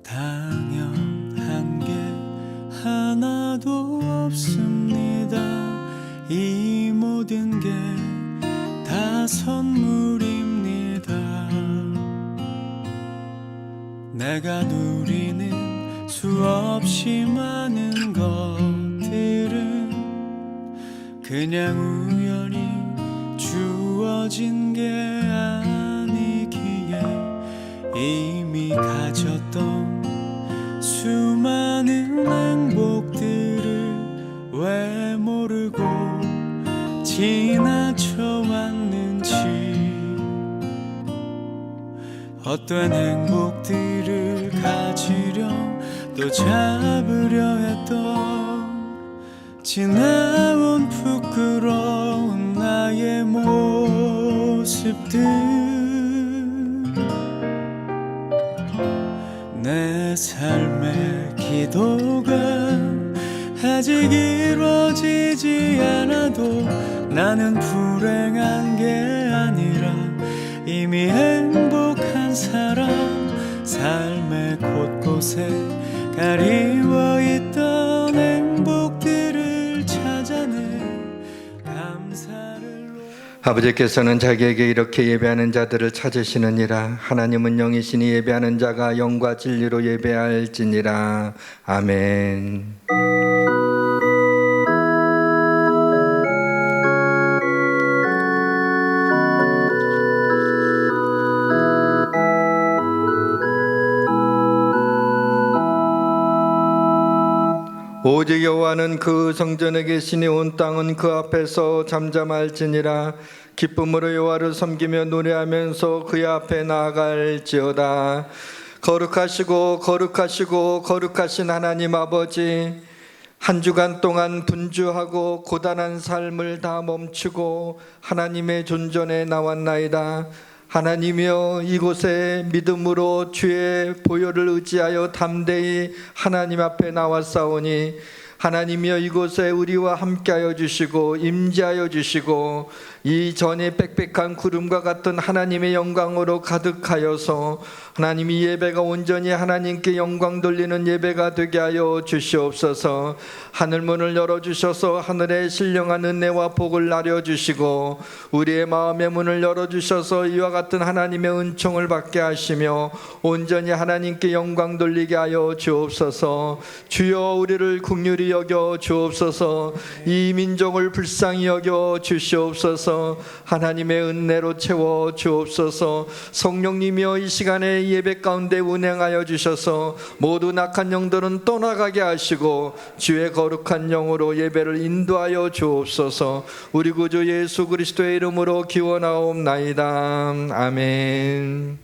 당연한 게 하나도 없습니다. 이 모든 게 다 선물입니다. 내가 누리는 수없이 많은 것들은 그냥 우연히 주어진 게 아니기에 이미 가졌던 수많은 행복들을 왜 모르고 지나쳐왔는지, 헛된 행복들을 가지려 또 잡으려 했던 지나온 부끄러운 나의 모습들, 내 삶의 기도가 아직 이루어지지 않아도 나는 불행한 게 아니라 이미 행복한 사람, 삶의 곳곳에 가리워 있던 행복들을 찾아내 감사를. 아버지께서는 자기에게 이렇게 예배하는 자들을 찾으시느니라. 하나님은 영이시니 예배하는 자가 영과 진리로 예배할지니라. 아멘. 오직 여호와는 그 성전에 계시니 온 땅은 그 앞에서 잠잠할지니라. 기쁨으로 여호와를 섬기며 노래하면서 그의 앞에 나아갈지어다. 거룩하시고 거룩하시고 거룩하신 하나님 아버지, 한 주간 동안 분주하고 고단한 삶을 다 멈추고 하나님의 존전에 나왔나이다. 하나님이여, 이곳에 믿음으로 주의 보혈을 의지하여 담대히 하나님 앞에 나왔사오니, 하나님이여, 이곳에 우리와 함께하여 주시고 임재하여 주시고 이 전에 빽빽한 구름과 같은 하나님의 영광으로 가득하여서 하나님이 예배가 온전히 하나님께 영광 돌리는 예배가 되게 하여 주시옵소서. 하늘문을 열어주셔서 하늘에 신령한 은혜와 복을 나려주시고 우리의 마음의 문을 열어주셔서 이와 같은 하나님의 은총을 받게 하시며 온전히 하나님께 영광 돌리게 하여 주옵소서. 주여, 우리를 긍휼히 여겨 주옵소서. 이 민족을 불쌍히 여겨 주시옵소서. 하나님의 은혜로 채워 주옵소서. 성령님이여, 이 시간에 예배 가운데 운행하여 주셔서 모두 낙한 영들은 떠나가게 하시고 주의 거룩한 영으로 예배를 인도하여 주옵소서. 우리 구주 예수 그리스도의 이름으로 기원하옵나이다. 아멘.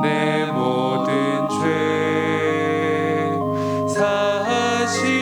내 모든 죄 사하시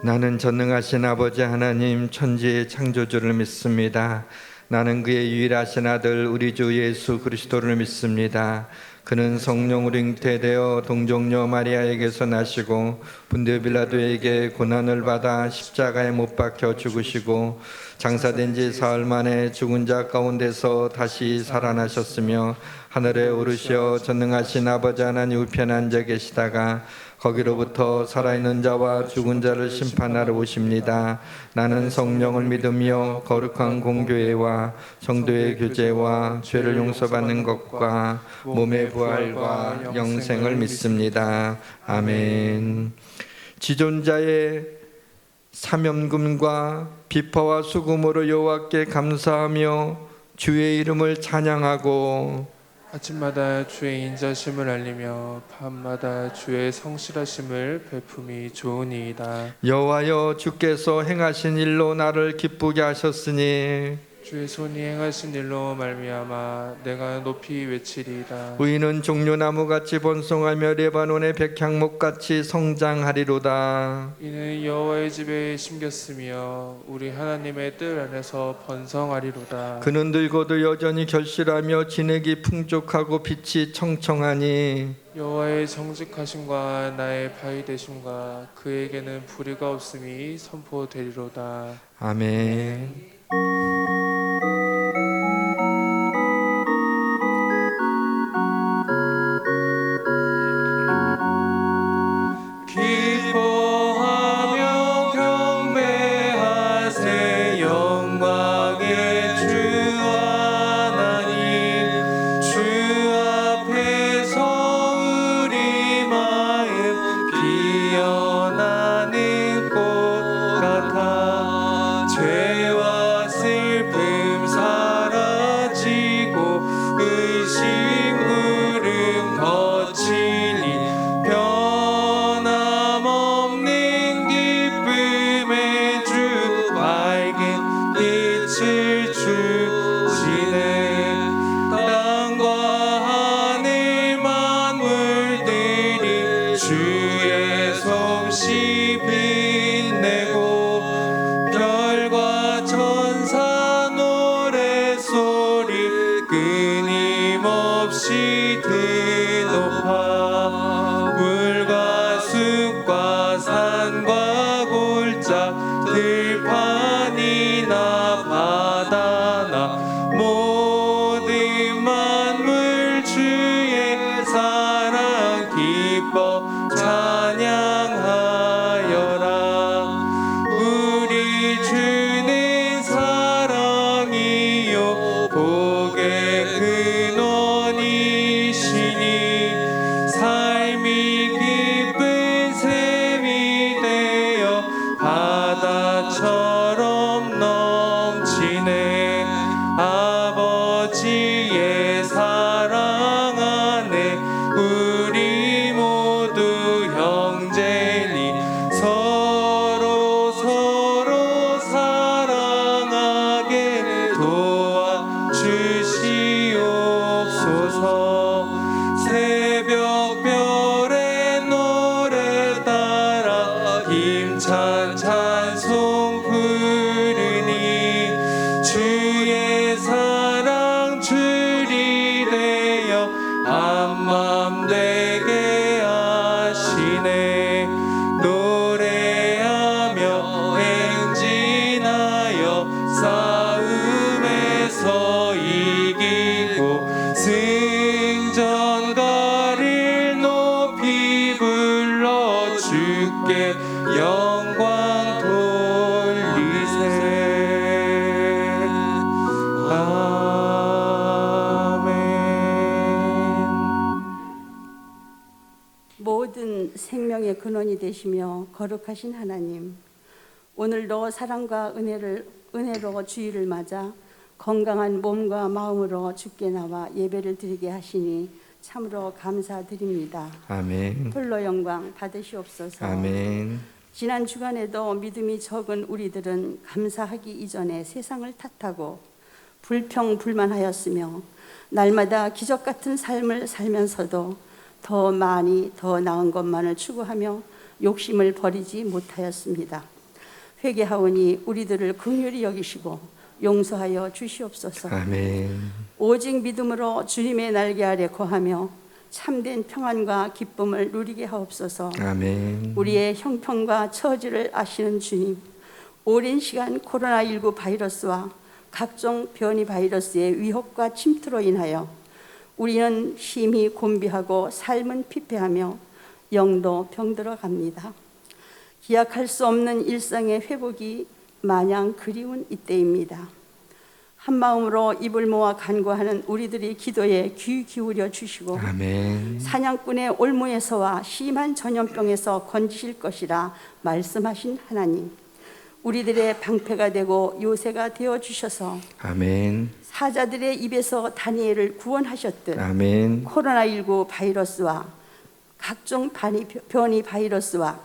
나는 전능하신 아버지 하나님 천지의 창조주를 믿습니다. 나는 그의 유일하신 아들 우리 주 예수 그리스도를 믿습니다. 그는 성령으로 잉태되어 동정녀 마리아에게서 나시고 본디오 빌라도에게 고난을 받아 십자가에 못 박혀 죽으시고 장사된 지 사흘 만에 죽은 자 가운데서 다시 살아나셨으며 하늘에 오르시어 전능하신 아버지 하나님 우편에 앉아 계시다가 거기로부터 살아있는 자와 죽은 자를 심판하러 오십니다. 나는 성령을 믿으며 거룩한 공교회와 성도의 교제와 죄를 용서받는 것과 몸의 부활과 영생을 믿습니다. 아멘. 지존자의 사면금과 비파와 수금으로 여호와께 감사하며 주의 이름을 찬양하고 아침마다 주의 인자심을 알리며 밤마다 주의 성실하심을 베품이 좋으니이다. 여호와여 주께서 행하신 일로 나를 기쁘게 하셨으니 주의 손이 행하신 일로 말미암아 내가 높이 외치리이다. 의인은 종려나무같이 번성하며 레바논의 백향목같이 성장하리로다. 이는 여호와의 집에 심겼으며 우리 하나님의 뜰 안에서 번성하리로다. 그는 늙어도 여전히 결실하며 진액이 풍족하고 빛이 청청하니 여호와의 정직하심과 나의 바위 되심과 그에게는 불의가 없음이 선포되리로다. 아멘. 기뻐하며 경배하세 영광의 주 하나님 주 앞에서 우리 마음 피어나는 꽃 같아 죄와 슬픔 사라지고 의심 울음 거칠리 변함없는 기쁨의 주 밝은 빛을 주시네. 땅과 하늘 만물들이 주의 솜씨 빛내고 별과 천사 노래소리 끊임없이 드높아 물과 숲과 산과 골짜 들판이나 바다나 모든 만물 주의 사랑 기뻐 찬양하여라. 우리 주는 사랑이요 복의 근원이시니 삶이 기쁜 샘이 되어 바다처럼 넘치네. 아버지의 사랑 안에 우리 모두 형제니 서로 사랑하게 도와주시옵소서. 새벽별의 노래 따라 힘찬 찬송 부르니 주의 사랑 줄이 되어 한맘 되게 하시네. 노래하며 행진하여 싸움에서 이기고 승전가를 높이 불러 주께 영광 돌리세. 아멘. 모든 생명의 근원이 되시며 거룩하신 하나님, 오늘도 사랑과 은혜로 주일을 맞아 건강한 몸과 마음으로 주께 나와 예배를 드리게 하시니 참으로 감사드립니다. 아멘. 홀로 영광 받으시옵소서. 아멘. 지난 주간에도 믿음이 적은 우리들은 감사하기 이전에 세상을 탓하고 불평불만하였으며 날마다 기적 같은 삶을 살면서도 더 많이 더 나은 것만을 추구하며 욕심을 버리지 못하였습니다. 회개하오니 우리들을 긍휼히 여기시고 용서하여 주시옵소서. 아멘. 오직 믿음으로 주님의 날개 아래 거하며 참된 평안과 기쁨을 누리게 하옵소서. 아멘. 우리의 형편과 처지를 아시는 주님, 오랜 시간 코로나19 바이러스와 각종 변이 바이러스의 위협과 침투로 인하여 우리는 힘이 곤비하고 삶은 피폐하며 영도 병들어 갑니다. 기약할 수 없는 일상의 회복이 마냥 그리운 이때입니다. 한 마음으로 입을 모아 간구하는 우리들의 기도에 귀 기울여 주시고 아멘. 사냥꾼의 올무에서와 심한 전염병에서 건지실 것이라 말씀하신 하나님, 우리들의 방패가 되고 요새가 되어 주셔서 아멘. 사자들의 입에서 다니엘을 구원하셨듯 아멘. 코로나19 바이러스와 각종 변이 바이러스와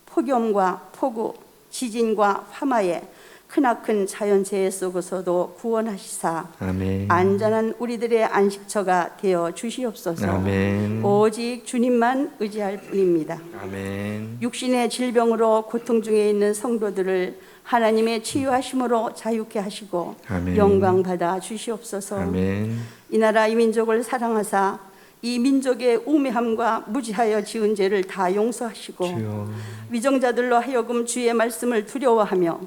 폭염과 폭우, 지진과 화마에 크나큰 자연재해 속에서도 구원하시사 아멘. 안전한 우리들의 안식처가 되어 주시옵소서. 아멘. 오직 주님만 의지할 뿐입니다. 아멘. 육신의 질병으로 고통 중에 있는 성도들을 하나님의 치유하심으로 자유케 하시고 아멘. 영광 받아 주시옵소서. 아멘. 이 나라 이 민족을 사랑하사 이 민족의 우매함과 무지하여 지은 죄를 다 용서하시고 주여. 위정자들로 하여금 주의 말씀을 두려워하며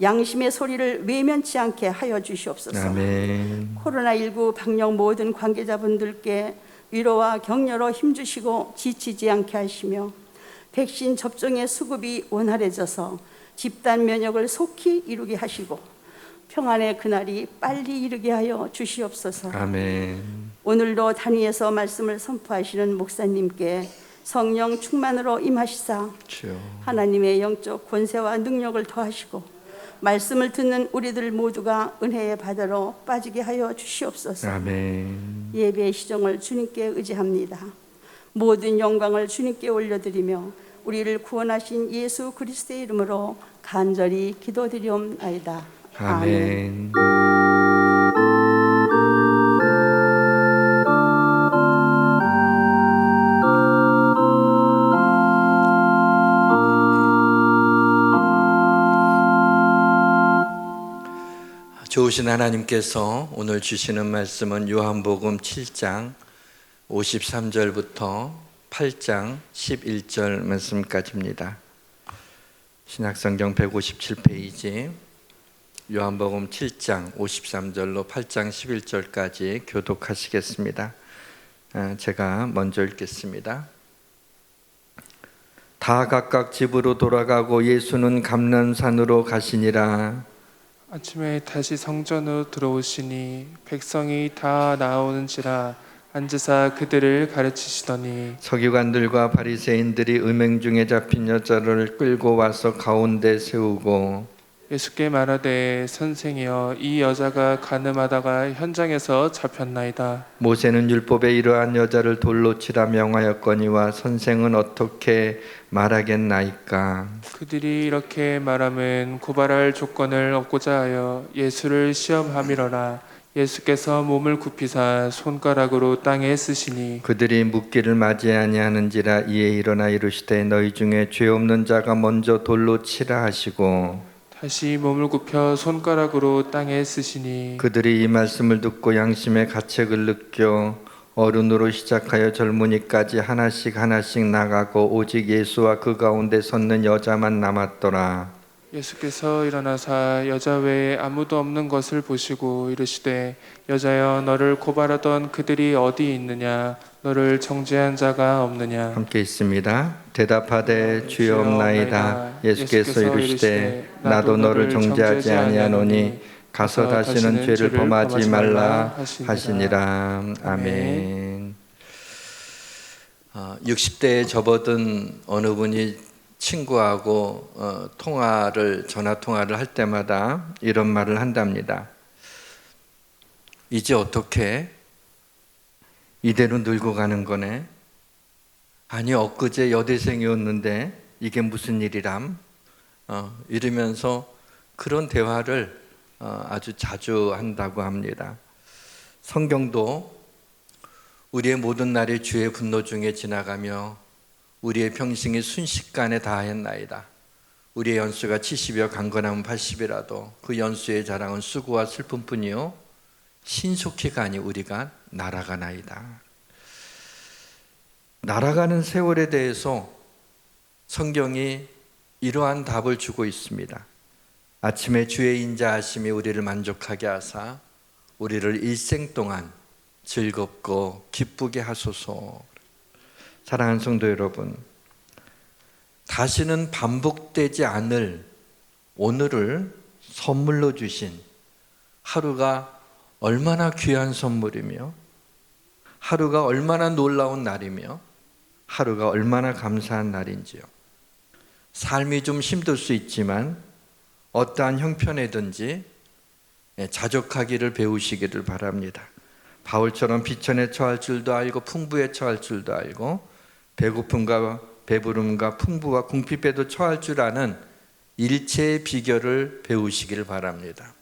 양심의 소리를 외면치 않게 하여 주시옵소서. 아멘. 코로나19 방역 모든 관계자분들께 위로와 격려로 힘주시고 지치지 않게 하시며 백신 접종의 수급이 원활해져서 집단 면역을 속히 이루게 하시고 평안의 그날이 빨리 이르게 하여 주시옵소서. 아멘. 오늘도 단위에서 말씀을 선포하시는 목사님께 성령 충만으로 임하시사 주여. 하나님의 영적 권세와 능력을 더하시고 말씀을 듣는 우리들 모두가 은혜의 바다로 빠지게 하여 주시옵소서. 아멘. 예배의 시정을 주님께 의지합니다. 모든 영광을 주님께 올려드리며 우리를 구원하신 예수 그리스도의 이름으로 간절히 기도드리옵나이다. 아멘. 좋으신 하나님께서 오늘 주시는 말씀은 요한복음 7장 53절부터 8장 11절 말씀까지입니다. 신약성경 157페이지 요한복음 7장 53절로 8장 11절까지 교독하시겠습니다. 제가 먼저 읽겠습니다. 다 각각 집으로 돌아가고 예수는 감람산으로 가시니라. 아침에 다시 성전으로 들어오시니 백성이 다 나오는지라 앉으사 그들을 가르치시더니 서기관들과 바리새인들이 음행 중에 잡힌 여자를 끌고 와서 가운데 세우고 예수께 말하되 선생이여 이 여자가 간음하다가 현장에서 잡혔나이다. 모세는 율법에 이러한 여자를 돌로 치라 명하였거니와 선생은 어떻게 말하겠나이까. 그들이 이렇게 말하면 고발할 조건을 얻고자 하여 예수를 시험함이러라. 예수께서 몸을 굽히사 손가락으로 땅에 쓰시니 그들이 묻기를 맞이 아니하는지라. 이에 일어나 이르시되 너희 중에 죄 없는 자가 먼저 돌로 치라 하시고 다시 몸을 굽혀 손가락으로 땅에 쓰시니 그들이 이 말씀을 듣고 양심의 가책을 느껴 어른으로 시작하여 젊은이까지 하나씩 나가고 오직 예수와 그 가운데 섰는 여자만 남았더라. 예수께서 일어나사 여자 외에 아무도 없는 것을 보시고 이르시되 여자여 너를 고발하던 그들이 어디 있느냐 너를 정죄한 자가 없느냐. 함께 있습니다. 대답하되 주여 없나이다. 예수께서 이르시되 나도 너를 정죄하지 아니하노니 가서 다시는 죄를 범하지 말라 하시니라. 아멘. 60대에 접어든 어느 분이 친구하고 전화 통화를 할 때마다 이런 말을 한답니다. 이제 어떻게 이대로 늙어가는 거네. 아니 엊그제 여대생이었는데 이게 무슨 일이람? 이러면서 그런 대화를 아주 자주 한다고 합니다. 성경도 우리의 모든 날이 주의 분노 중에 지나가며 우리의 평생이 순식간에 다했나이다. 우리의 연수가 70이여 강건하면 80이라도 그 연수의 자랑은 수고와 슬픔뿐이요 신속히 가니 우리가 날아가나이다. 날아가는 세월에 대해서 성경이 이러한 답을 주고 있습니다. 아침에 주의 인자하심이 우리를 만족하게 하사 우리를 일생 동안 즐겁고 기쁘게 하소서. 사랑하는 성도 여러분, 다시는 반복되지 않을 오늘을 선물로 주신 하루가 얼마나 귀한 선물이며 하루가 얼마나 놀라운 날이며 하루가 얼마나 감사한 날인지요. 삶이 좀 힘들 수 있지만 어떠한 형편이든지 자족하기를 배우시기를 바랍니다. 바울처럼 비천에 처할 줄도 알고 풍부에 처할 줄도 알고 배고픔과 배부름과 풍부와 궁핍에도 처할 줄 아는 일체의 비결을 배우시기를 바랍니다.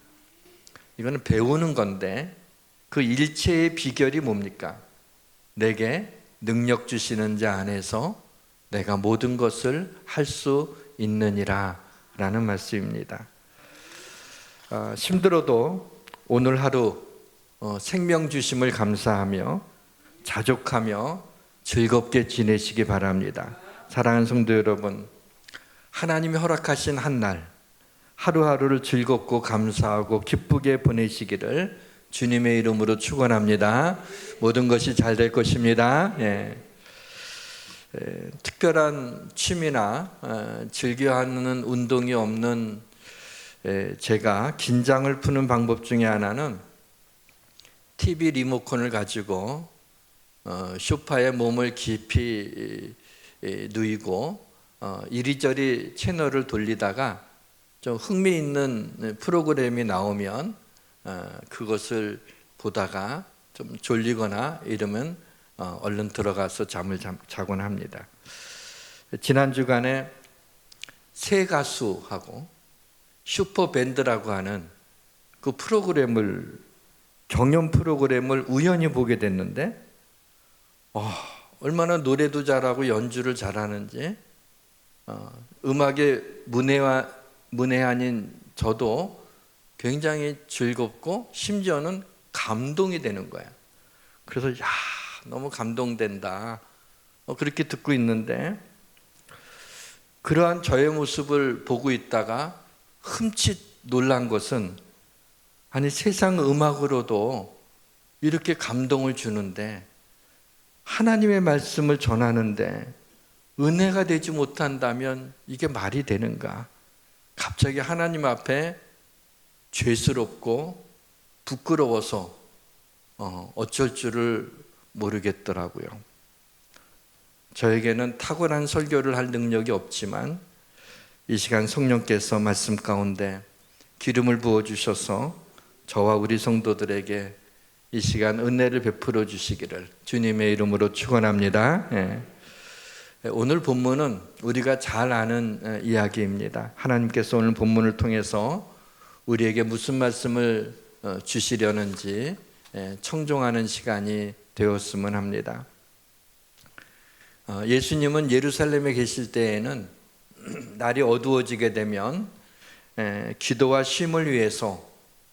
이거는 배우는 건데 그 일체의 비결이 뭡니까? 내게 능력 주시는 자 안에서 내가 모든 것을 할 수 있느니라 라는 말씀입니다. 힘들어도 오늘 하루 생명 주심을 감사하며 자족하며 즐겁게 지내시기 바랍니다. 사랑하는 성도 여러분, 하나님이 허락하신 한 날 하루하루를 즐겁고 감사하고 기쁘게 보내시기를 주님의 이름으로 축원합니다. 모든 것이 잘 될 것입니다. 특별한 취미나 즐겨하는 운동이 없는 제가 긴장을 푸는 방법 중에 하나는 TV 리모컨을 가지고 소파에 몸을 깊이 누이고 이리저리 채널을 돌리다가 좀 흥미있는 프로그램이 나오면 그것을 보다가 좀 졸리거나 이러면 얼른 들어가서 잠을 자곤 합니다. 지난 주간에 새 가수하고 슈퍼밴드라고 하는 그 프로그램을 경연 프로그램을 우연히 보게 됐는데 얼마나 노래도 잘하고 연주를 잘하는지 음악에 문외한인 저도 굉장히 즐겁고 심지어는 감동이 되는 거야. 그래서 너무 감동된다. 그렇게 듣고 있는데 그러한 저의 모습을 보고 있다가 흠칫 놀란 것은 아니 세상 음악으로도 이렇게 감동을 주는데 하나님의 말씀을 전하는데 은혜가 되지 못한다면 이게 말이 되는가? 갑자기 하나님 앞에 죄스럽고 부끄러워서 어쩔 줄을 모르겠더라고요. 저에게는 탁월한 설교를 할 능력이 없지만 이 시간 성령께서 말씀 가운데 기름을 부어주셔서 저와 우리 성도들에게 이 시간 은혜를 베풀어 주시기를 주님의 이름으로 축원합니다. 오늘 본문은 우리가 잘 아는 이야기입니다. 하나님께서 오늘 본문을 통해서 우리에게 무슨 말씀을 주시려는지 청종하는 시간이 되었으면 합니다. 예수님은 예루살렘에 계실 때에는 날이 어두워지게 되면 기도와 쉼을 위해서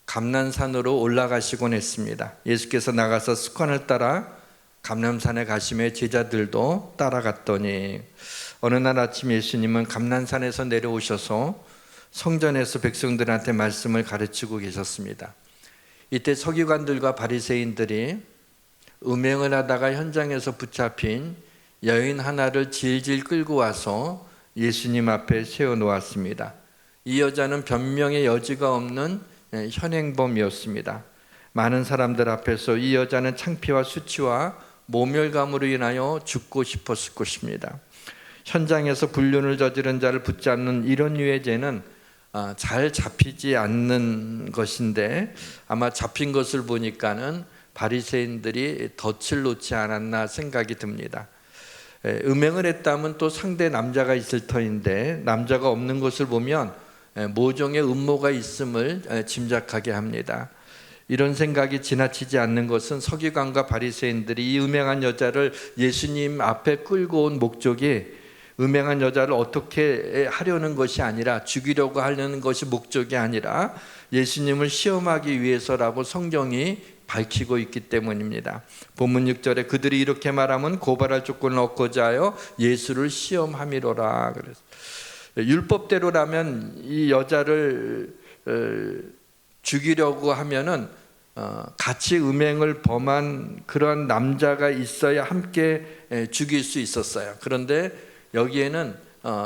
감난산으로 올라가시곤 했습니다. 예수께서 나가서 습관을 따라 감난산에 가시며 제자들도 따라갔더니 어느 날 아침 예수님은 감난산에서 내려오셔서 성전에서 백성들한테 말씀을 가르치고 계셨습니다. 이때 서기관들과 바리새인들이 음행을 하다가 현장에서 붙잡힌 여인 하나를 질질 끌고 와서 예수님 앞에 세워놓았습니다. 이 여자는 변명의 여지가 없는 현행범이었습니다. 많은 사람들 앞에서 이 여자는 창피와 수치와 모멸감으로 인하여 죽고 싶었을 것입니다. 현장에서 불륜을 저지른 자를 붙잡는 이런 류의 죄는 잘 잡히지 않는 것인데 아마 잡힌 것을 보니까는 바리새인들이 덫을 놓지 않았나 생각이 듭니다. 음행을 했다면 또 상대 남자가 있을 터인데 남자가 없는 것을 보면 모종의 음모가 있음을 짐작하게 합니다. 이런 생각이 지나치지 않는 것은 서기관과 바리새인들이 이 음행한 여자를 예수님 앞에 끌고 온 목적이 음행한 여자를 어떻게 하려는 것이 아니라 죽이려고 하려는 것이 목적이 아니라 예수님을 시험하기 위해서라고 성경이 밝히고 있기 때문입니다. 본문 6절에 그들이 이렇게 말하면 고발할 조건을 얻고자 하여 예수를 시험함이로라. 그래서 율법대로라면 이 여자를 죽이려고 하면은 같이 음행을 범한 그런 남자가 있어야 함께 죽일 수 있었어요. 그런데 여기에는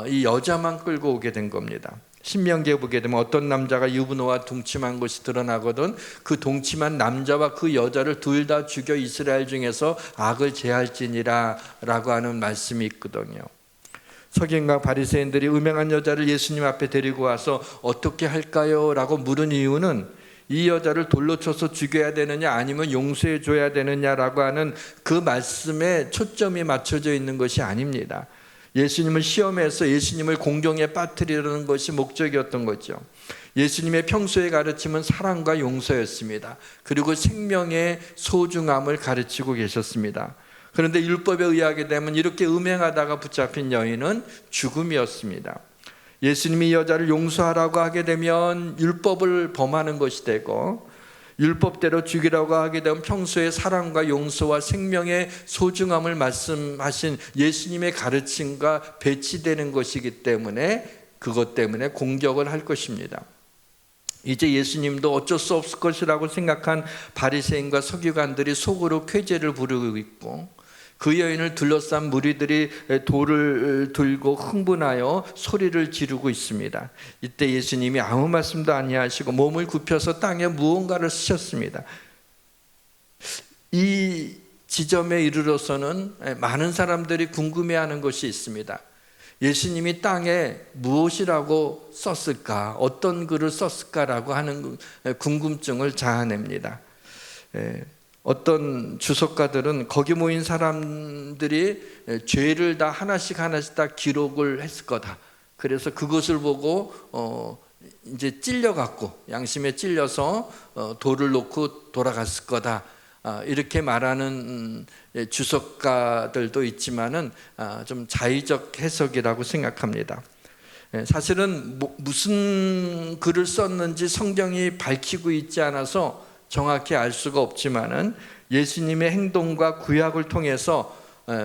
이 여자만 끌고 오게 된 겁니다. 신명기에 보게 되면 어떤 남자가 유부녀와 동침한 것이 드러나거든 그 동침한 남자와 그 여자를 둘 다 죽여 이스라엘 중에서 악을 제할지니라 라고 하는 말씀이 있거든요. 서기관과 바리새인들이 음행한 여자를 예수님 앞에 데리고 와서 어떻게 할까요? 라고 물은 이유는 이 여자를 돌로 쳐서 죽여야 되느냐 아니면 용서해 줘야 되느냐라고 하는 그 말씀에 초점이 맞춰져 있는 것이 아닙니다. 예수님을 시험해서 예수님을 공경에 빠뜨리려는 것이 목적이었던 거죠. 예수님의 평소의 가르침은 사랑과 용서였습니다. 그리고 생명의 소중함을 가르치고 계셨습니다. 그런데 율법에 의하게 되면 이렇게 음행하다가 붙잡힌 여인은 죽음이었습니다. 예수님이 이 여자를 용서하라고 하게 되면 율법을 범하는 것이 되고 율법대로 죽이라고 하게 되면 평소에 사랑과 용서와 생명의 소중함을 말씀하신 예수님의 가르침과 배치되는 것이기 때문에 그것 때문에 공격을 할 것입니다. 이제 예수님도 어쩔 수 없을 것이라고 생각한 바리새인과 서기관들이 속으로 쾌재를 부르고 있고 그 여인을 둘러싼 무리들이 돌을 들고 흥분하여 소리를 지르고 있습니다. 이때 예수님이 아무 말씀도 아니하시고 몸을 굽혀서 땅에 무언가를 쓰셨습니다. 이 지점에 이르러서는 많은 사람들이 궁금해하는 것이 있습니다. 예수님이 땅에 무엇이라고 썼을까? 어떤 글을 썼을까라고 하는 궁금증을 자아냅니다. 어떤 주석가들은 거기 모인 사람들이 죄를 다 하나씩 다 기록을 했을 거다. 그래서 그것을 보고 이제 찔려갖고 양심에 찔려서 돌을 놓고 돌아갔을 거다. 이렇게 말하는 주석가들도 있지만은 좀 자의적 해석이라고 생각합니다. 사실은 무슨 글을 썼는지 성경이 밝히고 있지 않아서 정확히 알 수가 없지만은 예수님의 행동과 구약을 통해서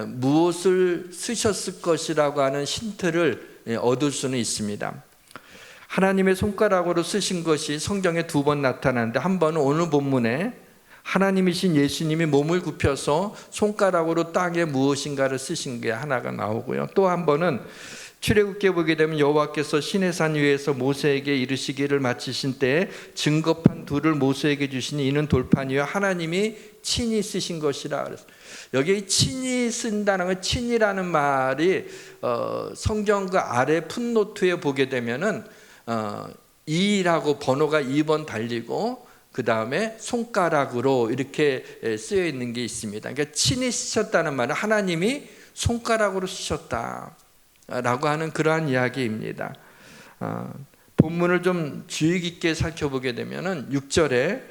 무엇을 쓰셨을 것이라고 하는 힌트를 얻을 수는 있습니다. 하나님의 손가락으로 쓰신 것이 성경에 2번 나타나는데 한 번은 오늘 본문에 하나님이신 예수님이 몸을 굽혀서 손가락으로 땅에 무엇인가를 쓰신 게 하나가 나오고요. 또 한 번은 출애굽기에 보게 되면 여호와께서 시내산 위에서 모세에게 이르시기를 마치신 때에 증거판 둘을 모세에게 주시니 이는 돌판이요 하나님이 친히 쓰신 것이라 그랬어요. 여기 친히 쓴다는 건 친이라는 말이 성경 그 아래 풋노트에 보게 되면은 2라고 번호가 2번 달리고 그 다음에 손가락으로 이렇게 쓰여 있는 게 있습니다. 그러니까 친히 쓰셨다는 말은 하나님이 손가락으로 쓰셨다 라고 하는 그러한 이야기입니다. 본문을 좀 주의 깊게 살펴보게 되면은 6절에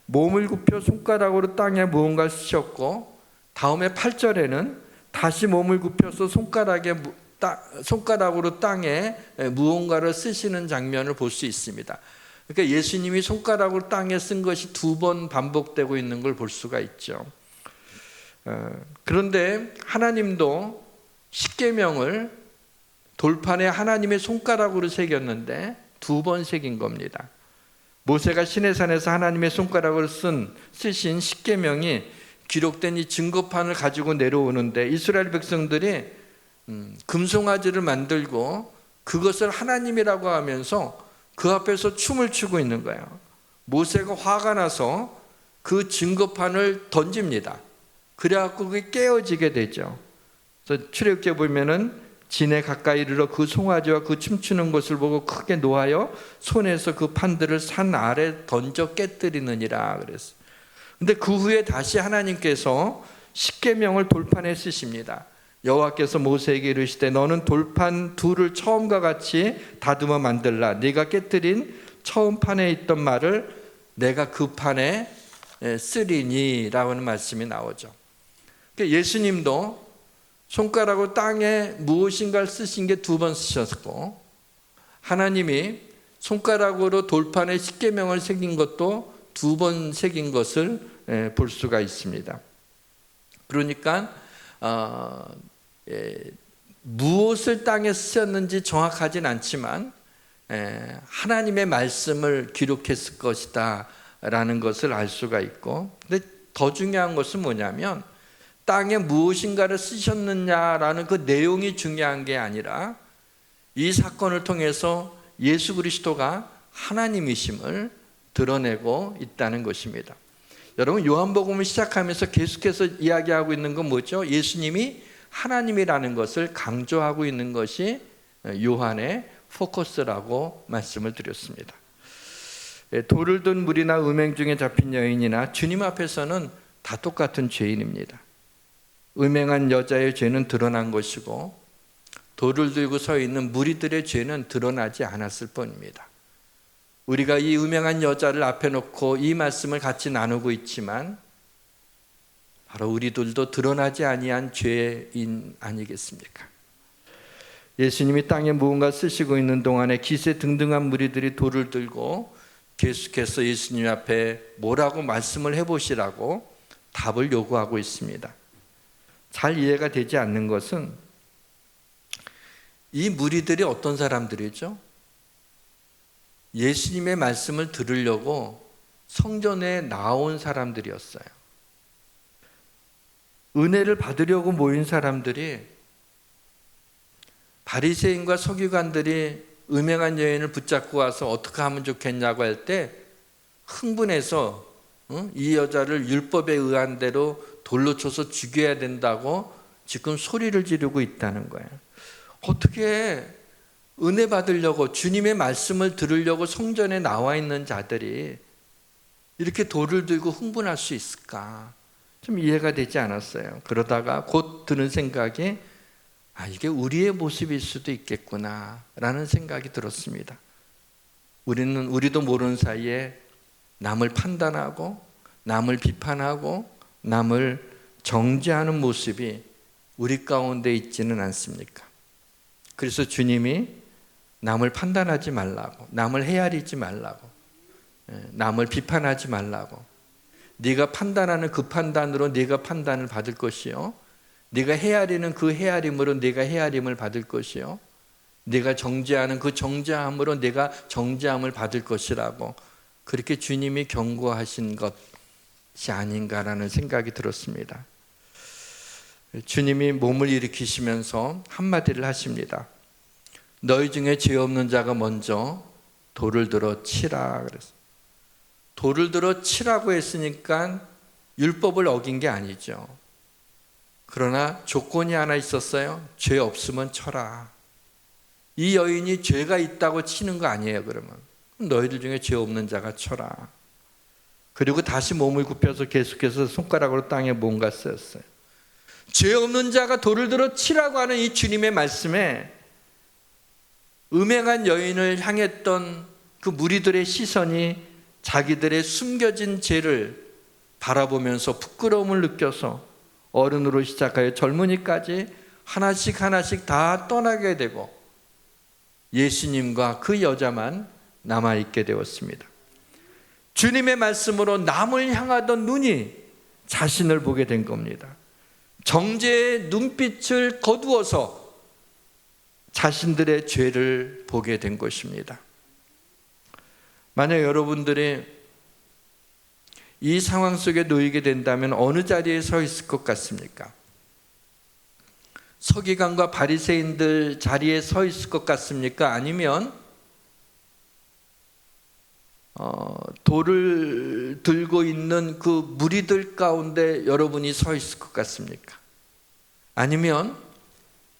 몸을 굽혀 손가락으로 땅에 무언가를 쓰셨고 다음에 8절에는 다시 몸을 굽혀서 손가락으로 땅에 무언가를 쓰시는 장면을 볼 수 있습니다. 그러니까 예수님이 손가락으로 땅에 쓴 것이 2번 반복되고 있는 걸 볼 수가 있죠. 그런데 하나님도 십계명을 돌판에 하나님의 손가락으로 새겼는데 2번 새긴 겁니다. 모세가 시내산에서 하나님의 손가락으로 쓰신 십계명이 기록된 이 증거판을 가지고 내려오는데 이스라엘 백성들이 금송아지를 만들고 그것을 하나님이라고 하면서 그 앞에서 춤을 추고 있는 거예요. 모세가 화가 나서 그 증거판을 던집니다. 그래갖고 그게 깨어지게 되죠. 그래서 출애굽기에 보면은 진에 가까이 이르러 그 송아지와 그 춤추는 것을 보고 크게 노하여 손에서 그 판들을 산 아래 던져 깨뜨리느니라 그랬어요. 근데 그 후에 다시 하나님께서 십계명을 돌판에 쓰십니다. 여호와께서 모세에게 이르시되 너는 돌판 둘을 처음과 같이 다듬어 만들라. 네가 깨뜨린 처음 판에 있던 말을 내가 그 판에 쓰리니 라고 하는 말씀이 나오죠. 그러니까 예수님도 손가락으로 땅에 무엇인가를 쓰신 게 2번 쓰셨고, 하나님이 손가락으로 돌판에 십계명을 새긴 것도 2번 새긴 것을 볼 수가 있습니다. 그러니까 무엇을 땅에 쓰셨는지 정확하진 않지만 하나님의 말씀을 기록했을 것이다 라는 것을 알 수가 있고, 근데 더 중요한 것은 뭐냐면 땅에 무엇인가를 쓰셨느냐라는 그 내용이 중요한 게 아니라 이 사건을 통해서 예수 그리스도가 하나님이심을 드러내고 있다는 것입니다. 여러분, 요한복음을 시작하면서 계속해서 이야기하고 있는 건 뭐죠? 예수님이 하나님이라는 것을 강조하고 있는 것이 요한의 포커스라고 말씀을 드렸습니다. 돌을 든 물이나 음행 중에 잡힌 여인이나 주님 앞에서는 다 똑같은 죄인입니다. 음행한 여자의 죄는 드러난 것이고 돌을 들고 서 있는 무리들의 죄는 드러나지 않았을 뿐입니다. 우리가 이 음행한 여자를 앞에 놓고 이 말씀을 같이 나누고 있지만 바로 우리들도 드러나지 아니한 죄인 아니겠습니까? 예수님이 땅에 무언가 쓰시고 있는 동안에 기세등등한 무리들이 돌을 들고 계속해서 예수님 앞에 뭐라고 말씀을 해보시라고 답을 요구하고 있습니다. 잘 이해가 되지 않는 것은 이 무리들이 어떤 사람들이죠? 예수님의 말씀을 들으려고 성전에 나온 사람들이었어요. 은혜를 받으려고 모인 사람들이 바리새인과 서기관들이 음행한 여인을 붙잡고 와서 어떻게 하면 좋겠냐고 할 때 흥분해서 이 여자를 율법에 의한 대로 돌로 쳐서 죽여야 된다고 지금 소리를 지르고 있다는 거예요. 어떻게 은혜 받으려고 주님의 말씀을 들으려고 성전에 나와 있는 자들이 이렇게 돌을 들고 흥분할 수 있을까? 좀 이해가 되지 않았어요. 그러다가 곧 드는 생각이 이게 우리의 모습일 수도 있겠구나 라는 생각이 들었습니다. 우리도 모르는 사이에 남을 판단하고 남을 비판하고 남을 정죄하는 모습이 우리 가운데 있지는 않습니까? 그래서 주님이 남을 판단하지 말라고, 남을 헤아리지 말라고, 남을 비판하지 말라고, 네가 판단하는 그 판단으로 네가 판단을 받을 것이요, 네가 헤아리는 그 헤아림으로 네가 헤아림을 받을 것이요, 네가 정죄하는 그 정죄함으로 네가 정죄함을 받을 것이라고 그렇게 주님이 경고하신 것이 아닌가라는 생각이 들었습니다. 주님이 몸을 일으키시면서 한마디를 하십니다. 너희 중에 죄 없는 자가 먼저 돌을 들어 치라 그랬어요. 돌을 들어 치라고 했으니까 율법을 어긴 게 아니죠. 그러나 조건이 하나 있었어요. 죄 없으면 쳐라. 이 여인이 죄가 있다고 치는 거 아니에요. 그러면 너희들 중에 죄 없는 자가 쳐라. 그리고 다시 몸을 굽혀서 계속해서 손가락으로 땅에 뭔가 쓰였어요. 죄 없는 자가 돌을 들어 치라고 하는 이 주님의 말씀에 음행한 여인을 향했던 그 무리들의 시선이 자기들의 숨겨진 죄를 바라보면서 부끄러움을 느껴서 어른으로 시작하여 젊은이까지 하나씩 다 떠나게 되고 예수님과 그 여자만 남아있게 되었습니다. 주님의 말씀으로 남을 향하던 눈이 자신을 보게 된 겁니다. 정죄의 눈빛을 거두어서 자신들의 죄를 보게 된 것입니다. 만약 여러분들이 이 상황 속에 놓이게 된다면 어느 자리에 서 있을 것 같습니까? 서기관과 바리새인들 자리에 서 있을 것 같습니까? 아니면 돌을 들고 있는 그 무리들 가운데 여러분이 서 있을 것 같습니까? 아니면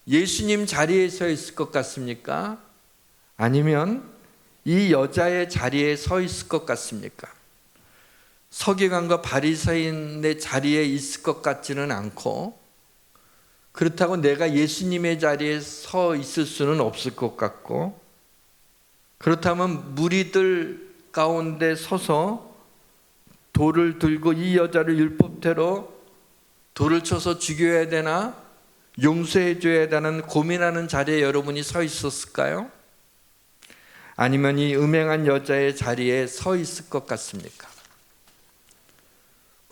예수님 자리에 서 있을 것 같습니까? 아니면 이 여자의 자리에 서 있을 것 같습니까? 서기관과 바리새인의 자리에 있을 것 같지는 않고, 그렇다고 내가 예수님의 자리에 서 있을 수는 없을 것 같고, 그렇다면 무리들 가운데 서서 돌을 들고 이 여자를 율법대로 돌을 쳐서 죽여야 되나? 용서해 줘야 하는 고민하는 자리에 여러분이 서 있었을까요? 아니면 이 음행한 여자의 자리에 서 있을 것 같습니까?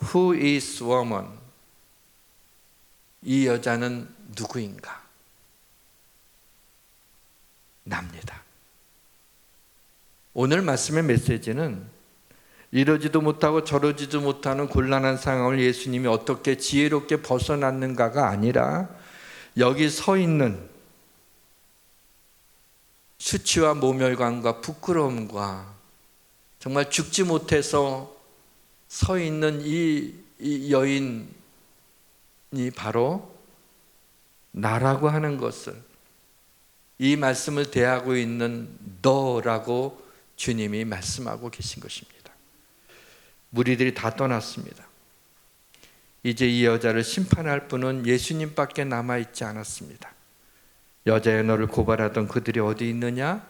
Who is woman? 이 여자는 누구인가? 납니다. 오늘 말씀의 메시지는 이러지도 못하고 저러지도 못하는 곤란한 상황을 예수님이 어떻게 지혜롭게 벗어났는가가 아니라 여기 서 있는 수치와 모멸감과 부끄러움과 정말 죽지 못해서 서 있는 이 여인이 바로 나라고 하는 것을, 이 말씀을 대하고 있는 너라고 주님이 말씀하고 계신 것입니다. 무리들이 다 떠났습니다. 이제 이 여자를 심판할 분은 예수님밖에 남아있지 않았습니다. 여자여, 너를 고발하던 그들이 어디 있느냐?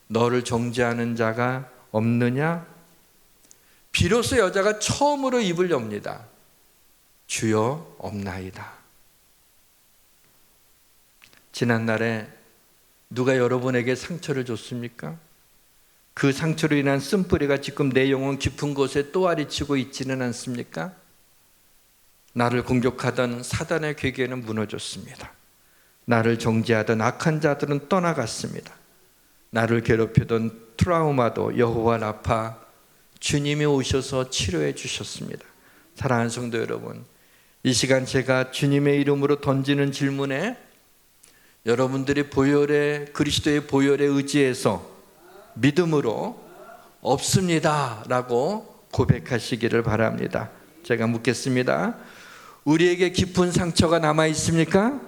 너를 정죄하는 자가 없느냐? 비로소 여자가 처음으로 입을 엽니다. 주여, 없나이다. 지난날에 누가 여러분에게 상처를 줬습니까? 그 상처로 인한 쓴뿌리가 지금 내 영혼 깊은 곳에 또아리치고 있지는 않습니까? 나를 공격하던 사단의 괴계는 무너졌습니다. 나를 정죄하던 악한 자들은 떠나갔습니다. 나를 괴롭히던 트라우마도 여호와 라파 주님이 오셔서 치료해 주셨습니다. 사랑하는 성도 여러분, 이 시간 제가 주님의 이름으로 던지는 질문에 여러분들이 그리스도의 보혈에 의지해서 믿음으로 없습니다 라고 고백하시기를 바랍니다. 제가 묻겠습니다. 우리에게 깊은 상처가 남아 있습니까?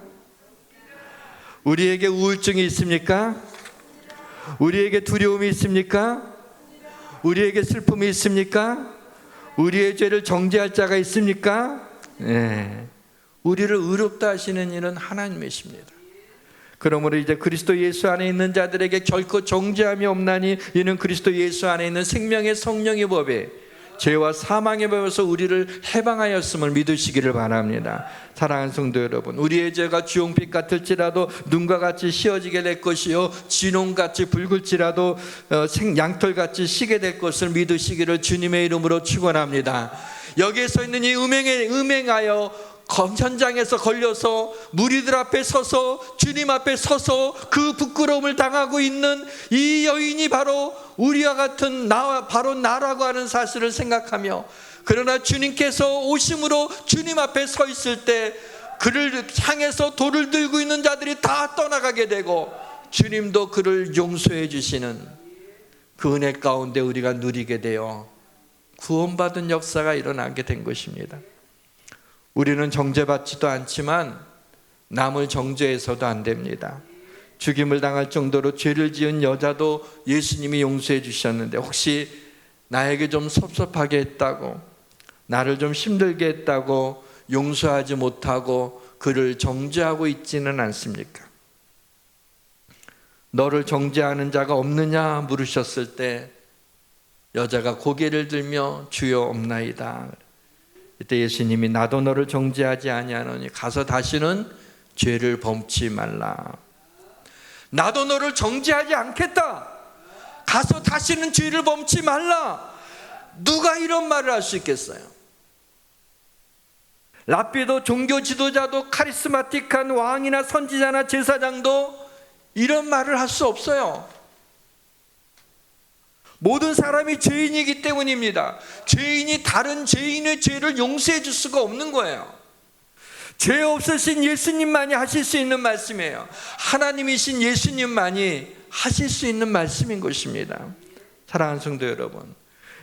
우리에게 우울증이 있습니까? 우리에게 두려움이 있습니까? 우리에게 슬픔이 있습니까? 우리의 죄를 정죄할 자가 있습니까? 네. 우리를 의롭다 하시는 이는 하나님이십니다. 그러므로 이제 그리스도 예수 안에 있는 자들에게 결코 정죄함이 없나니 이는 그리스도 예수 안에 있는 생명의 성령의 법에 죄와 사망의 법에서 우리를 해방하였음을 믿으시기를 바랍니다. 사랑하는 성도 여러분, 우리의 죄가 주홍빛 같을지라도 눈과 같이 씌어지게 될 것이요 진홍같이 붉을지라도 양털같이 시게 될 것을 믿으시기를 주님의 이름으로 축원합니다. 여기에 서 있는 이 음행하여 현장에서 걸려서 무리들 앞에 서서 주님 앞에 서서 그 부끄러움을 당하고 있는 이 여인이 바로 우리와 같은 바로 나라고 하는 사실을 생각하며, 그러나 주님께서 오심으로 주님 앞에 서 있을 때 그를 향해서 돌을 들고 있는 자들이 다 떠나가게 되고 주님도 그를 용서해 주시는 그 은혜 가운데 우리가 누리게 되어 구원받은 역사가 일어나게 된 것입니다. 우리는 정죄받지도 않지만 남을 정죄해서도 안 됩니다. 죽임을 당할 정도로 죄를 지은 여자도 예수님이 용서해 주셨는데, 혹시 나에게 좀 섭섭하게 했다고, 나를 좀 힘들게 했다고 용서하지 못하고 그를 정죄하고 있지는 않습니까? 너를 정죄하는 자가 없느냐 물으셨을 때 여자가 고개를 들며 주여 없나이다. 이때 예수님이 나도 너를 정죄하지 아니하노니 가서 다시는 죄를 범치 말라. 나도 너를 정죄하지 않겠다. 가서 다시는 죄를 범치 말라. 누가 이런 말을 할 수 있겠어요? 랍비도 종교 지도자도 카리스마틱한 왕이나 선지자나 제사장도 이런 말을 할 수 없어요. 모든 사람이 죄인이기 때문입니다. 죄인이 다른 죄인의 죄를 용서해 줄 수가 없는 거예요. 죄 없으신 예수님만이 하실 수 있는 말씀이에요. 하나님이신 예수님만이 하실 수 있는 말씀인 것입니다. 사랑하는 성도 여러분,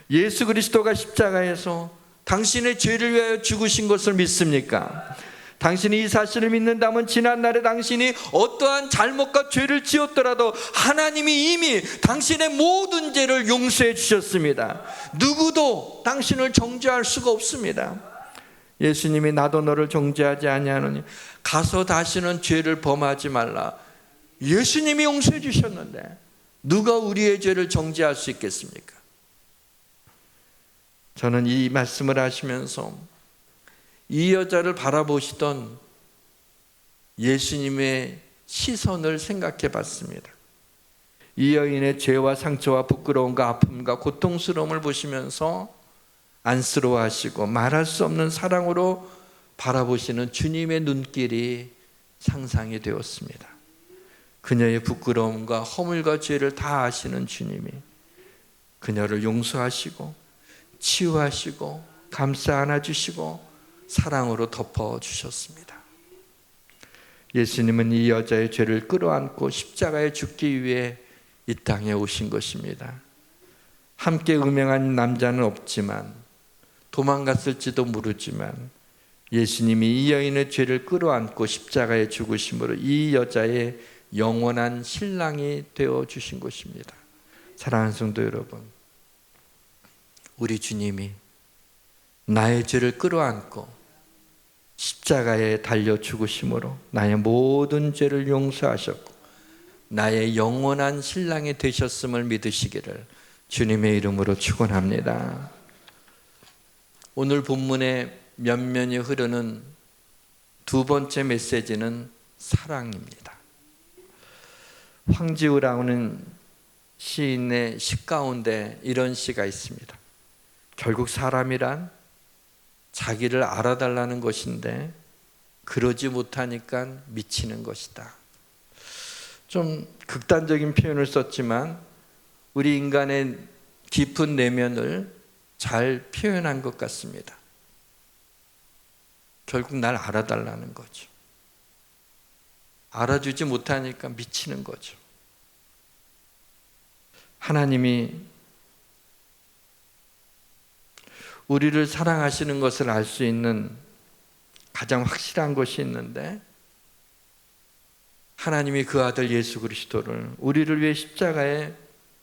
예수 그리스도가 십자가에서 당신의 죄를 위하여 죽으신 것을 믿습니까? 당신이 이 사실을 믿는다면 지난날에 당신이 어떠한 잘못과 죄를 지었더라도 하나님이 이미 당신의 모든 죄를 용서해 주셨습니다. 누구도 당신을 정죄할 수가 없습니다. 예수님이 나도 너를 정죄하지 아니하노니 가서 다시는 죄를 범하지 말라. 예수님이 용서해 주셨는데 누가 우리의 죄를 정죄할 수 있겠습니까? 저는 이 말씀을 하시면서 이 여자를 바라보시던 예수님의 시선을 생각해 봤습니다. 이 여인의 죄와 상처와 부끄러움과 아픔과 고통스러움을 보시면서 안쓰러워하시고 말할 수 없는 사랑으로 바라보시는 주님의 눈길이 상상이 되었습니다. 그녀의 부끄러움과 허물과 죄를 다 아시는 주님이 그녀를 용서하시고 치유하시고 감싸 안아주시고 사랑으로 덮어주셨습니다. 예수님은 이 여자의 죄를 끌어안고 십자가에 죽기 위해 이 땅에 오신 것입니다. 함께 음행한 남자는 없지만 도망갔을지도 모르지만 예수님이 이 여인의 죄를 끌어안고 십자가에 죽으심으로 이 여자의 영원한 신랑이 되어주신 것입니다. 사랑하는 성도 여러분, 우리 주님이 나의 죄를 끌어안고 십자가에 달려 죽으심으로 나의 모든 죄를 용서하셨고 나의 영원한 신랑이 되셨음을 믿으시기를 주님의 이름으로 축원합니다. 오늘 본문의 면면이 흐르는 두 번째 메시지는 사랑입니다. 황지우라는 시인의 시 가운데 이런 시가 있습니다. 결국 사람이란 자기를 알아달라는 것인데 그러지 못하니까 미치는 것이다. 좀 극단적인 표현을 썼지만 우리 인간의 깊은 내면을 잘 표현한 것 같습니다. 결국 날 알아달라는 거죠. 알아주지 못하니까 미치는 거죠. 하나님이 우리를 사랑하시는 것을 알 수 있는 가장 확실한 것이 있는데, 하나님이 그 아들 예수 그리스도를 우리를 위해 십자가에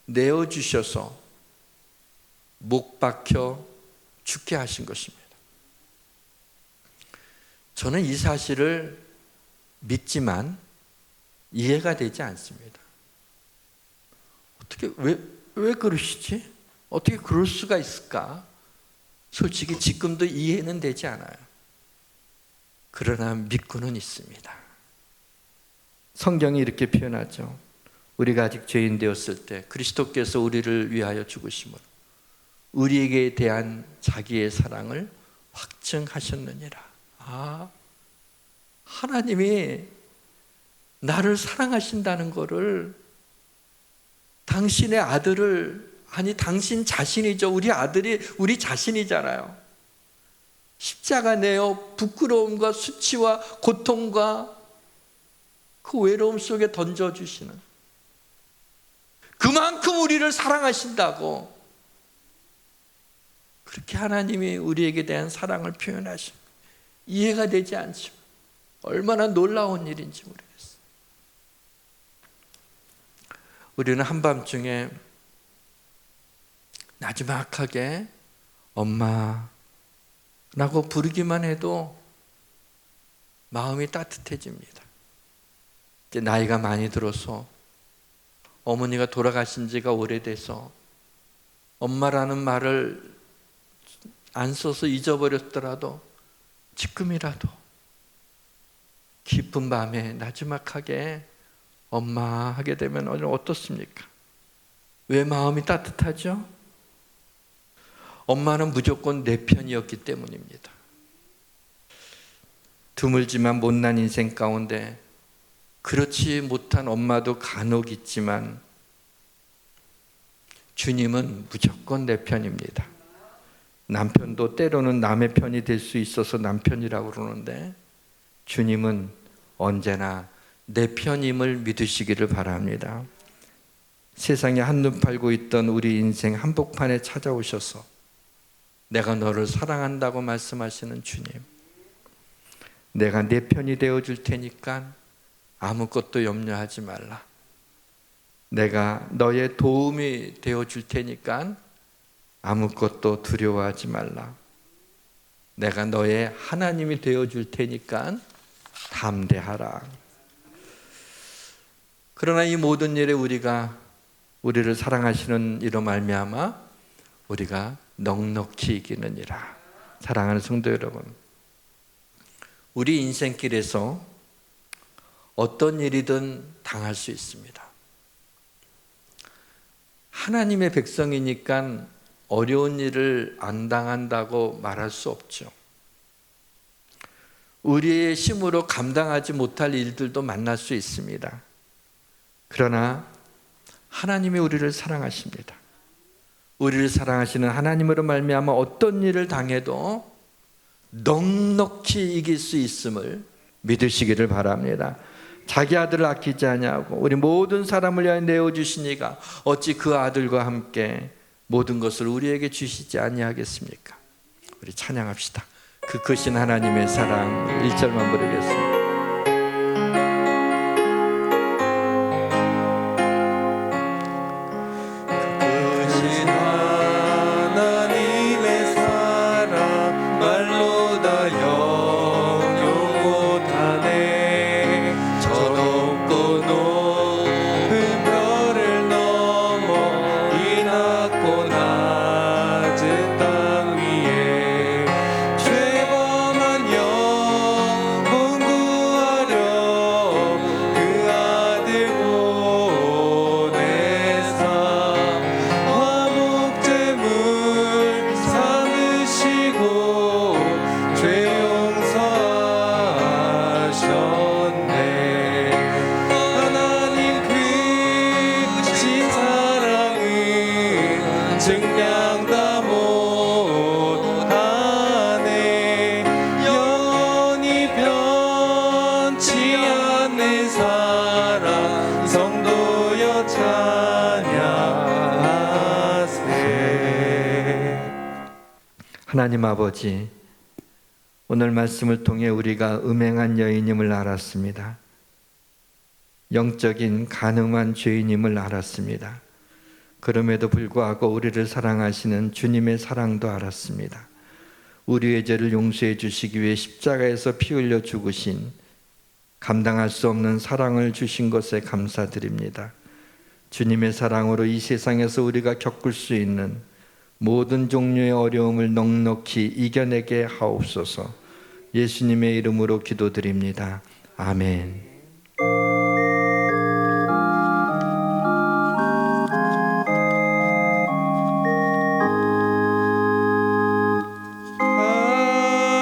내어주셔서 못 박혀 죽게 하신 것입니다. 저는 이 사실을 믿지만 이해가 되지 않습니다. 어떻게 왜 그러시지? 어떻게 그럴 수가 있을까? 솔직히 지금도 이해는 되지 않아요. 그러나 믿고는 있습니다. 성경이 이렇게 표현하죠. 우리가 아직 죄인 되었을 때 그리스도께서 우리를 위하여 죽으심으로 우리에게 대한 자기의 사랑을 확증하셨느니라. 하나님이 나를 사랑하신다는 것을, 당신의 아들을, 아니 당신 자신이죠. 우리 아들이 우리 자신이잖아요. 십자가 내어 부끄러움과 수치와 고통과 그 외로움 속에 던져주시는, 그만큼 우리를 사랑하신다고, 그렇게 하나님이 우리에게 대한 사랑을 표현하신, 이해가 되지 않지만 얼마나 놀라운 일인지 모르겠어요. 우리는 한밤중에 나지막하게 엄마라고 부르기만 해도 마음이 따뜻해집니다. 이제 나이가 많이 들어서 어머니가 돌아가신 지가 오래돼서 엄마라는 말을 안 써서 잊어버렸더라도 지금이라도 깊은 밤에 나지막하게 엄마 하게 되면 어떻습니까? 왜 마음이 따뜻하죠? 엄마는 무조건 내 편이었기 때문입니다. 드물지만 못난 인생 가운데 그렇지 못한 엄마도 간혹 있지만 주님은 무조건 내 편입니다. 남편도 때로는 남의 편이 될 수 있어서 남편이라고 그러는데 주님은 언제나 내 편임을 믿으시기를 바랍니다. 세상에 한눈 팔고 있던 우리 인생 한복판에 찾아오셔서 내가 너를 사랑한다고 말씀하시는 주님, 내가 내 편이 되어줄 테니까 아무것도 염려하지 말라. 내가 너의 도움이 되어줄 테니까 아무것도 두려워하지 말라. 내가 너의 하나님이 되어줄 테니까 담대하라. 그러나 이 모든 일에 우리를 사랑하시는 이로 말미암아 우리가 넉넉히 이기느니라. 사랑하는 성도 여러분, 우리 인생길에서 어떤 일이든 당할 수 있습니다. 하나님의 백성이니까 어려운 일을 안 당한다고 말할 수 없죠. 우리의 힘으로 감당하지 못할 일들도 만날 수 있습니다. 그러나 하나님이 우리를 사랑하십니다. 우리를 사랑하시는 하나님으로 말미암아 어떤 일을 당해도 넉넉히 이길 수 있음을 믿으시기를 바랍니다. 자기 아들을 아끼지 아니하고 우리 모든 사람을 위하여 내어주시니가 어찌 그 아들과 함께 모든 것을 우리에게 주시지 아니하겠습니까? 우리 찬양합시다. 그 크신 하나님의 사랑 1절만 부르겠습니다. 크신 하나님의 사랑 말로 다 영영 못하네. 저 높고 높은 별을 넘어 이 낮고 낮은 땅 위에 죄범한 영혼 구하려 그 아들 보내사 화목제물 삼으시고 죄 용서하셨네. 하나님 크신 사랑은 증량 다 못하네. 영원히 변치 않는 사랑 성도여 찬양하세. 하나님 아버지, 오늘 말씀을 통해 우리가 음행한 여인임을 알았습니다. 영적인 간음한 죄인임을 알았습니다. 그럼에도 불구하고 우리를 사랑하시는 주님의 사랑도 알았습니다. 우리의 죄를 용서해 주시기 위해 십자가에서 피 흘려 죽으신 감당할 수 없는 사랑을 주신 것에 감사드립니다. 주님의 사랑으로 이 세상에서 우리가 겪을 수 있는 모든 종류의 어려움을 넉넉히 이겨내게 하옵소서. 예수님의 이름으로 기도드립니다. 아멘.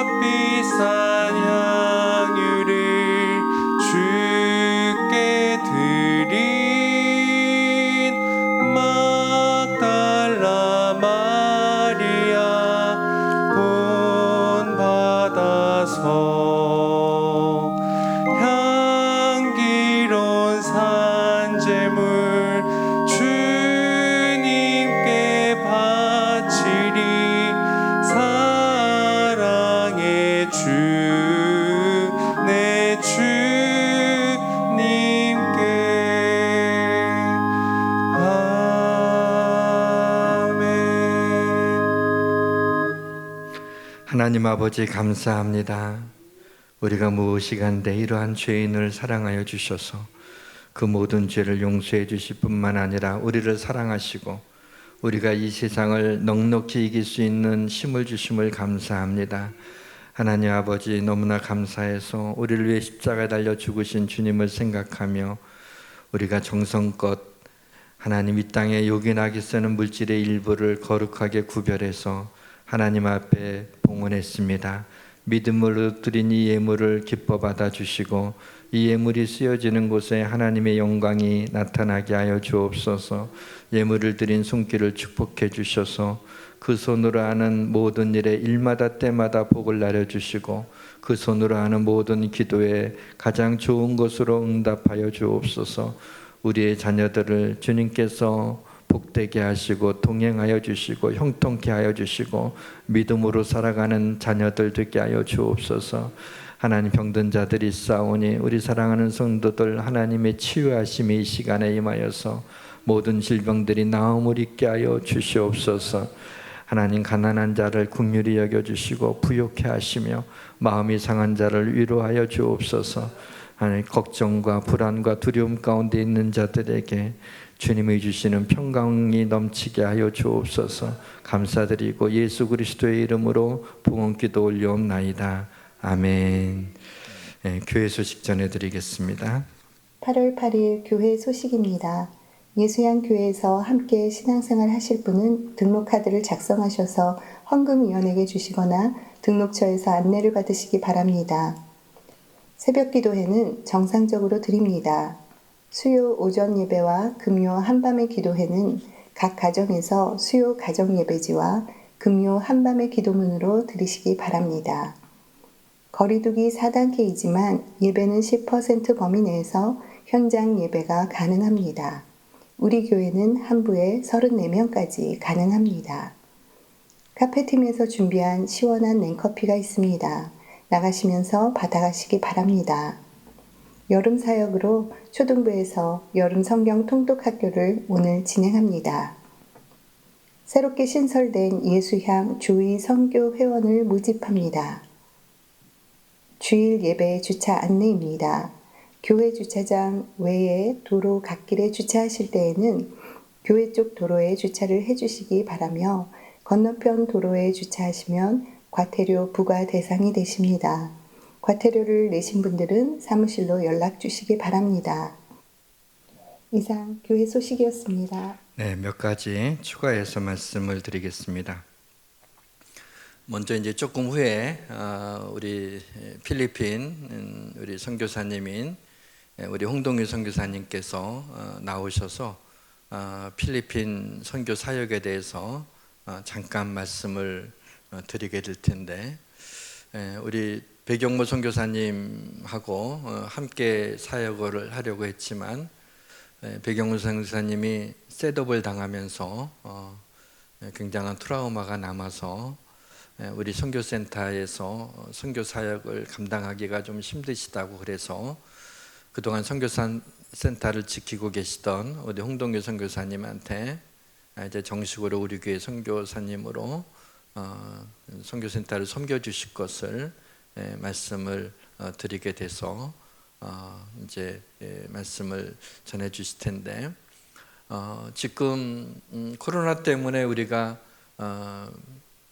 값비싼 향유를 주께 드린 막달라 마리아 본받아서 향기로운 산제물 주님께 바치리. 사랑의 주 내 주님께 아멘. 하나님 아버지 감사합니다. 우리가 무엇이간데 이러한 죄인을 사랑하여 주셔서 그 모든 죄를 용서해 주실 뿐만 아니라 우리를 사랑하시고 우리가 이 세상을 넉넉히 이길 수 있는 힘을 주심을 감사합니다. 하나님 아버지, 너무나 감사해서 우리를 위해 십자가에 달려 죽으신 주님을 생각하며 우리가 정성껏 하나님 이 땅에 요긴하게 쓰는 물질의 일부를 거룩하게 구별해서 하나님 앞에 봉헌했습니다. 믿음으로 드린 이 예물을 기뻐 받아주시고 이 예물이 쓰여지는 곳에 하나님의 영광이 나타나게 하여 주옵소서. 예물을 드린 손길을 축복해 주셔서 그 손으로 하는 모든 일에 일마다 때마다 복을 내려주시고 그 손으로 하는 모든 기도에 가장 좋은 것으로 응답하여 주옵소서. 우리의 자녀들을 주님께서 복되게 하시고 동행하여 주시고 형통케 하여 주시고 믿음으로 살아가는 자녀들 되게 하여 주옵소서. 하나님, 병든 자들이 싸우니 우리 사랑하는 성도들 하나님의 치유하심이 이 시간에 임하여서 모든 질병들이 나음을 있게 하여 주시옵소서. 하나님, 가난한 자를 긍휼히 여겨주시고 부욕해 하시며 마음이 상한 자를 위로하여 주옵소서. 하나님, 걱정과 불안과 두려움 가운데 있는 자들에게 주님이 주시는 평강이 넘치게 하여 주옵소서. 감사드리고 예수 그리스도의 이름으로 부흥기도 올려옵나이다. 아멘. 교회 소식 전해드리겠습니다. 8월 8일 교회 소식입니다. 예수양 교회에서 함께 신앙생활 하실 분은 등록카드를 작성하셔서 헌금위원에게 주시거나 등록처에서 안내를 받으시기 바랍니다. 새벽 기도회는 정상적으로 드립니다. 수요 오전 예배와 금요 한밤의 기도회는 각 가정에서 수요 가정 예배지와 금요 한밤의 기도문으로 드리시기 바랍니다. 거리두기 4단계이지만 예배는 10% 범위 내에서 현장 예배가 가능합니다. 우리 교회는 한부에 34명까지 가능합니다. 카페팀에서 준비한 시원한 냉커피가 있습니다. 나가시면서 받아가시기 바랍니다. 여름 사역으로 초등부에서 여름 성경 통독 학교를 오늘 진행합니다. 새롭게 신설된 예수향 주의 선교 회원을 모집합니다. 주일 예배 주차 안내입니다. 교회 주차장 외에 도로 갓길에 주차하실 때에는 교회 쪽 도로에 주차를 해주시기 바라며 건너편 도로에 주차하시면 과태료 부과 대상이 되십니다. 과태료를 내신 분들은 사무실로 연락 주시기 바랍니다. 이상 교회 소식이었습니다. 네, 몇 가지 추가해서 말씀을 드리겠습니다. 먼저 이제 조금 후에 우리 필리핀 우리 선교사님인 우리 홍동유 선교사님께서 나오셔서 필리핀 선교 사역에 대해서 잠깐 말씀을 드리게 될 텐데, 우리 배경모 선교사님하고 함께 사역을 하려고 했지만 배경모 선교사님이 셋업을 당하면서 굉장한 트라우마가 남아서 우리 선교센터에서 선교 사역을 감당하기가 좀 힘드시다고 그래서 그동안 선교센터를 지키고 계시던 우리 홍동규 선교사님한테 이제 정식으로 우리 교회 선교사님으로 선교센터를 섬겨주실 것을 말씀을 드리게 돼서 이제 말씀을 전해주실 텐데, 지금 코로나 때문에 우리가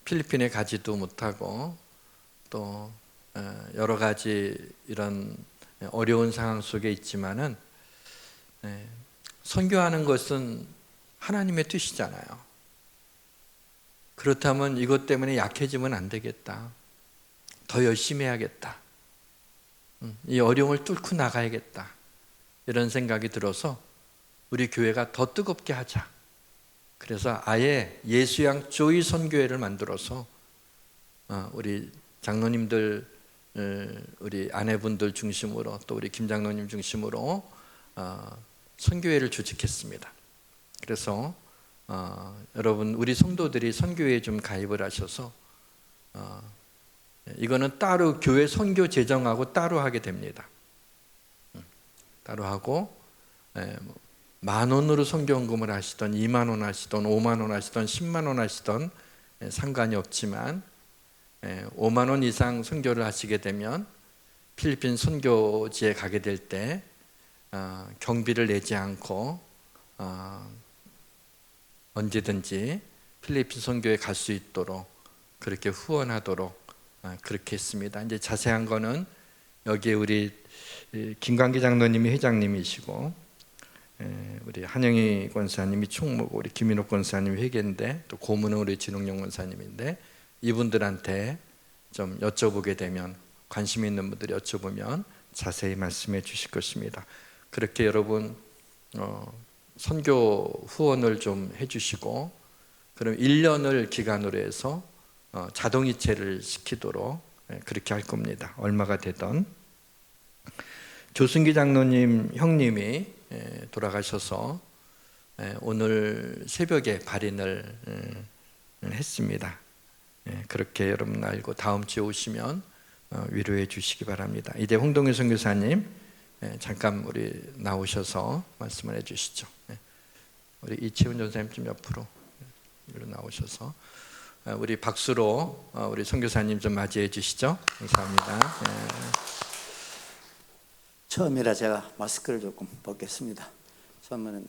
필리핀에 가지도 못하고 또 여러 가지 이런 어려운 상황 속에 있지만은 선교하는 것은 하나님의 뜻이잖아요. 그렇다면 이것 때문에 약해지면 안 되겠다. 더 열심히 해야겠다. 이 어려움을 뚫고 나가야겠다. 이런 생각이 들어서 우리 교회가 더 뜨겁게 하자. 그래서 아예 예수양 조이 선교회를 만들어서 우리 장로님들, 우리 아내분들 중심으로 또 우리 김 장로님 중심으로 선교회를 조직했습니다. 그래서 여러분 우리 성도들이 선교회에 좀 가입을 하셔서 이거는 따로 교회 선교 재정하고 따로 하게 됩니다. 따로 하고 10,000원으로 선교헌금을 하시던 20,000원 하시던 50,000원 하시던 100,000원 하시던 상관이 없지만 50,000원 이상 선교를 하시게 되면 필리핀 선교지에 가게 될 때 경비를 내지 않고 언제든지 필리핀 선교에 갈 수 있도록 그렇게 후원하도록 그렇게 했습니다. 이제 자세한 거는 여기에 우리 김광기 장로님이 회장님이시고 우리 한영희 권사님이 총무고 우리 김인옥 권사님이 회계인데 또 고문은 우리 진홍영 권사님인데 이분들한테 좀 여쭤보게 되면 관심 있는 분들이 여쭤보면 자세히 말씀해 주실 것입니다. 그렇게 여러분 선교 후원을 좀 해주시고 그럼 1년을 기간으로 해서 자동이체를 시키도록 그렇게 할 겁니다. 얼마가 되던. 조승기 장로님 형님이 돌아가셔서 오늘 새벽에 발인을 했습니다. 그렇게 여러분 알고 다음 주에 오시면 위로해 주시기 바랍니다. 이제 홍동일 선교사님 잠깐 우리 나오셔서 말씀을 해주시죠. 우리 이치훈 전사님 좀 옆으로 나오셔서 우리 박수로 우리 선교사님 좀 맞이해 주시죠. 감사합니다. 처음이라 제가 마스크를 조금 벗겠습니다. 처음에는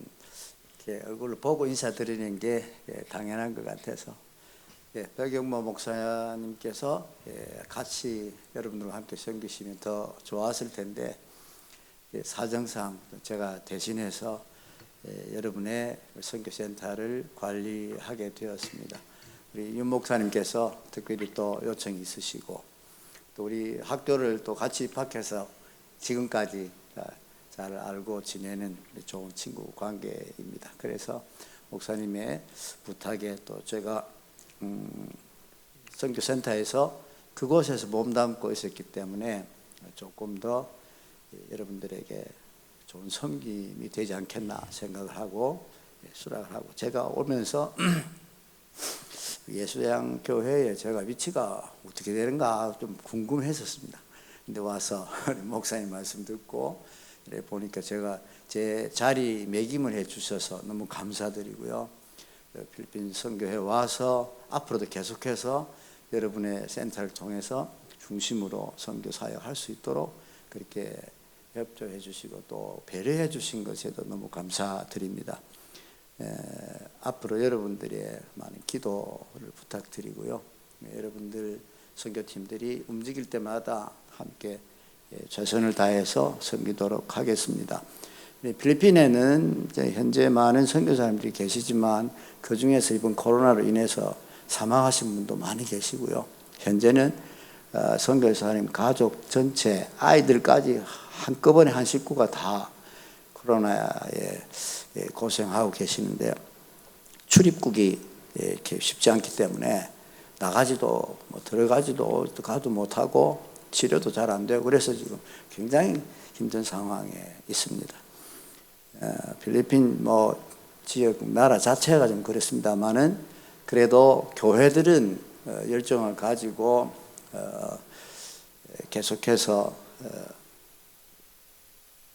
이렇게 얼굴을 보고 인사드리는 게 당연한 것 같아서 백영모 목사님께서 같이 여러분들과 함께 섬기시면 더 좋았을 텐데 사정상 제가 대신해서 여러분의 선교센터를 관리하게 되었습니다. 우리 윤 목사님께서 특별히 또 요청이 있으시고 또 우리 학교를 또 같이 입학해서 지금까지 잘 알고 지내는 좋은 친구 관계입니다. 그래서 목사님의 부탁에 또 제가 선교센터에서 그곳에서 몸담고 있었기 때문에 조금 더 여러분들에게 좋은 섬김이 되지 않겠나 생각을 하고 수락을 하고 제가 오면서 예수양 교회에 제가 위치가 어떻게 되는가 좀 궁금했었습니다. 근데 와서 목사님 말씀 듣고 이래 보니까 제가 제 자리 매김을 해 주셔서 너무 감사드리고요. 필리핀 선교회 와서 앞으로도 계속해서 여러분의 센터를 통해서 중심으로 선교 사역할 수 있도록 그렇게 협조해 주시고 또 배려해 주신 것에도 너무 감사드립니다. 앞으로 여러분들의 많은 기도를 부탁드리고요. 여러분들 선교팀들이 움직일 때마다 함께 최선을 다해서 섬기도록 하겠습니다. 필리핀에는 현재 많은 선교사님들이 계시지만 그 중에서 이번 코로나로 인해서 사망하신 분도 많이 계시고요. 현재는 선교사님 가족 전체 아이들까지 한꺼번에 한 식구가 다 코로나에 고생하고 계시는데 출입국이 이렇게 쉽지 않기 때문에 나가지도 들어가지도 가도 못하고 치료도 잘 안 되고 그래서 지금 굉장히 힘든 상황에 있습니다. 필리핀 지역 나라 자체가 좀 그렇습니다만은 그래도 교회들은 열정을 가지고 계속해서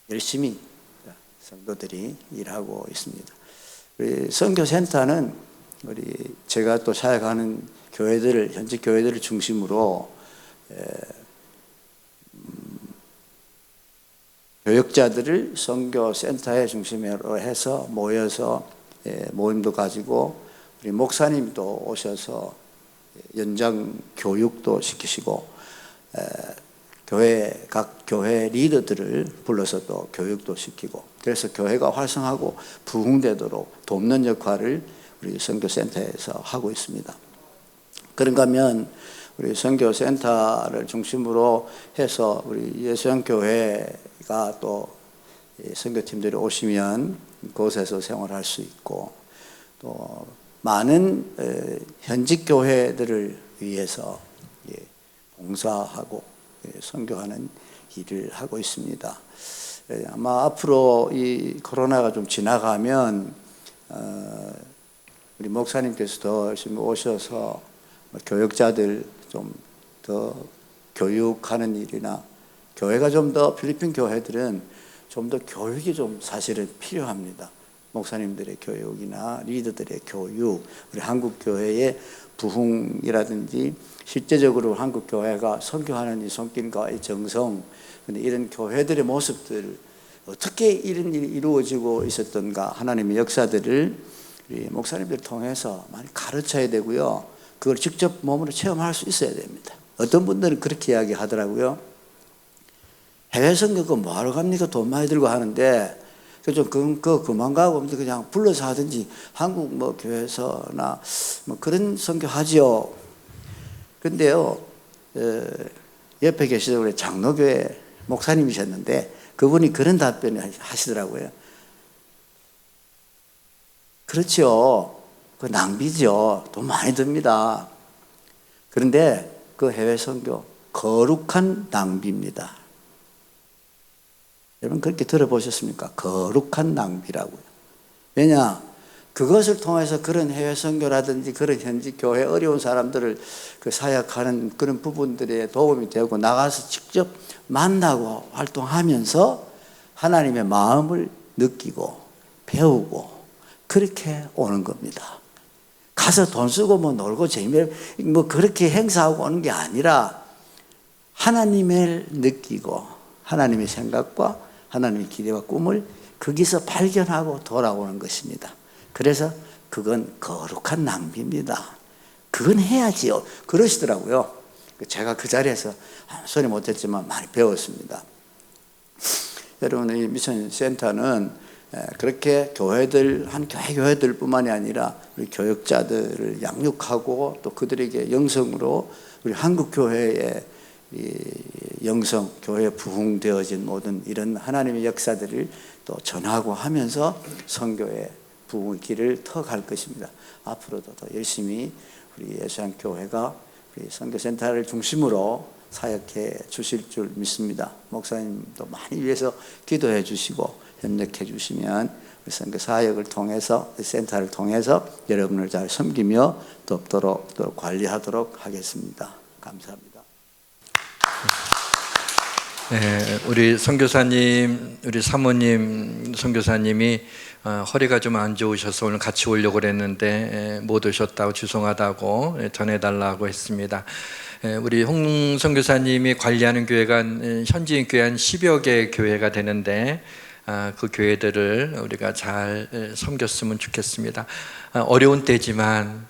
열심히 성도들이 일하고 있습니다. 우리 선교센터는 우리 제가 또 사역하는 교회들을 현지 교회들을 중심으로 교역자들을 선교센터의 중심으로 해서 모여서 모임도 가지고 우리 목사님도 오셔서 연장 교육도 시키시고 각 교회 리더들을 불러서 또 교육도 시키고 그래서 교회가 활성하고 부흥되도록 돕는 역할을 우리 선교센터에서 하고 있습니다. 그런가 하면 우리 선교센터를 중심으로 해서 우리 예수양 교회가 또 선교팀들이 오시면 그곳에서 생활할 수 있고 또 많은 현직 교회들을 위해서 봉사하고 선교하는 일을 하고 있습니다. 아마 앞으로 이 코로나가 좀 지나가면 우리 목사님께서 더 열심히 오셔서 교역자들 좀 더 교육하는 일이나 교회가 좀 더 필리핀 교회들은 좀 더 교육이 좀 사실은 필요합니다. 목사님들의 교육이나 리더들의 교육, 우리 한국 교회의 부흥이라든지 실제적으로 한국 교회가 선교하는 이 손길과 이 정성, 근데 이런 교회들의 모습들 어떻게 이런 일이 이루어지고 있었던가 하나님의 역사들을 우리 목사님들 통해서 많이 가르쳐야 되고요. 그걸 직접 몸으로 체험할 수 있어야 됩니다. 어떤 분들은 그렇게 이야기하더라고요. 해외 선교 그거 뭐하러 갑니까? 돈 많이 들고 하는데 그거 그만 가고 그냥 불러서 하든지 한국 교회에서나 그런 선교 하지요. 근데요, 옆에 계시던 우리 장로교회 목사님이셨는데 그분이 그런 답변을 하시더라고요. 그렇죠. 그 낭비죠. 돈 많이 듭니다. 그런데 그 해외 선교 거룩한 낭비입니다. 여러분 그렇게 들어보셨습니까? 거룩한 낭비라고요. 왜냐? 그것을 통해서 그런 해외 선교라든지 그런 현지 교회 어려운 사람들을 사역하는 그런 부분들에 도움이 되고 나가서 직접 만나고 활동하면서 하나님의 마음을 느끼고 배우고 그렇게 오는 겁니다. 가서 돈 쓰고 놀고 그렇게 행사하고 오는 게 아니라 하나님을 느끼고 하나님의 생각과 하나님의 기대와 꿈을 거기서 발견하고 돌아오는 것입니다. 그래서 그건 거룩한 낭비입니다. 그건 해야지요. 그러시더라고요. 제가 그 자리에서 소리 못했지만 많이 배웠습니다. 여러분, 이 미션 센터는 그렇게 교회들, 한 교회들뿐만이 아니라 우리 교육자들을 양육하고 또 그들에게 영성으로 우리 한국 교회의 이 영성, 교회에 부흥되어진 모든 이런 하나님의 역사들을 또 전하고 하면서 선교의 부흥의 길을 터갈 것입니다. 앞으로도 더 열심히 우리 예수양 교회가 우리 선교센터를 중심으로 사역해 주실 줄 믿습니다. 목사님도 많이 위해서 기도해 주시고 협력해 주시면 우리 선교 사역을 통해서 센터를 통해서 여러분을 잘 섬기며 돕도록 또 관리하도록 하겠습니다. 감사합니다. 네, 우리 선교사님, 우리 사모님 선교사님이 허리가 좀 안 좋으셔서 오늘 같이 오려고 그랬는데 못 오셨다고 죄송하다고 전해달라고 했습니다. 우리 홍 선교사님이 관리하는 교회가 현지인 교회 한 10여 개 교회가 되는데 그 교회들을 우리가 잘 섬겼으면 좋겠습니다. 어려운 때지만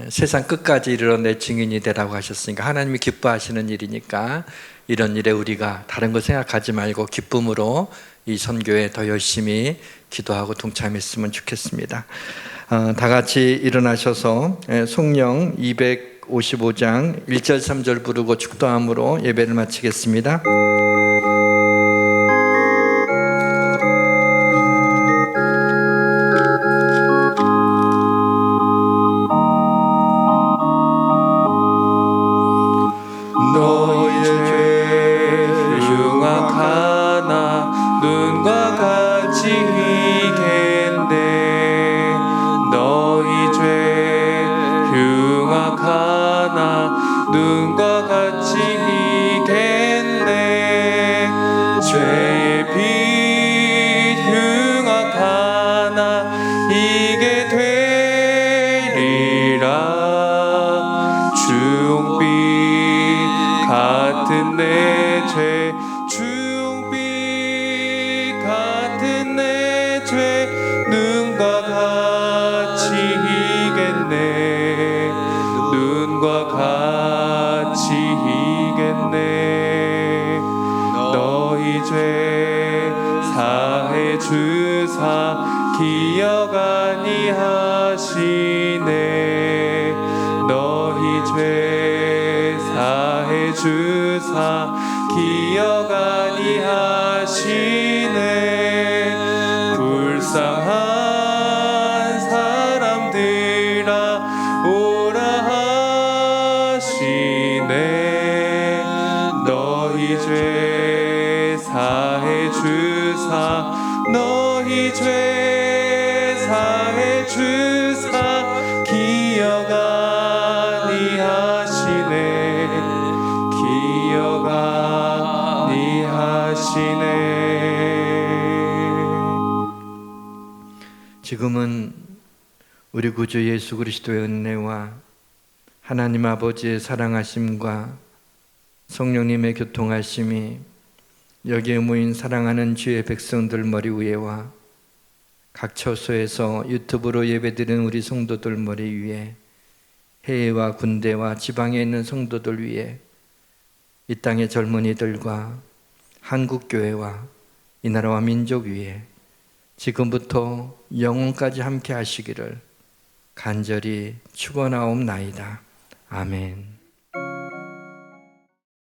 세상 끝까지 이르러내 증인이 되라고 하셨으니까 하나님이 기뻐하시는 일이니까 이런 일에 우리가 다른 거 생각하지 말고 기쁨으로 이 선교에 더 열심히 기도하고 동참했으면 좋겠습니다. 다 같이 일어나셔서 송령 255장 1절 3절 부르고 축도함으로 예배를 마치겠습니다. 너의 죄 흉악하나 눈과 같이 희겐데 너희 죄 흉악하나 눈과 같이 희겐데 죄의 빛 흉악하나 이게 되리라 주홍빛 같은 내 죄 주홍빛 같은 내 죄 눈과 같이 희겠네 눈과 같이 희겠네 너희 죄 사해 주사 기억 아니하시네 너희 죄 사해 주사 기억 아니하시네 불쌍한 사람들아 오라 하시네 너희 죄 사해 주사 너희 죄 사해 주사 기억 아니하시네 기억 아니하시네. 지금은 우리 구주 예수 그리스도의 은혜와 하나님 아버지의 사랑하심과 성령님의 교통하심이 여기에 모인 사랑하는 주의 백성들 머리 위에와 각 처소에서 유튜브로 예배드리는 우리 성도들 머리 위에 해외와 군대와 지방에 있는 성도들 위에 이 땅의 젊은이들과 한국교회와 이 나라와 민족 위에 지금부터 영원까지 함께 하시기를 간절히 축원하옵나이다. 아멘.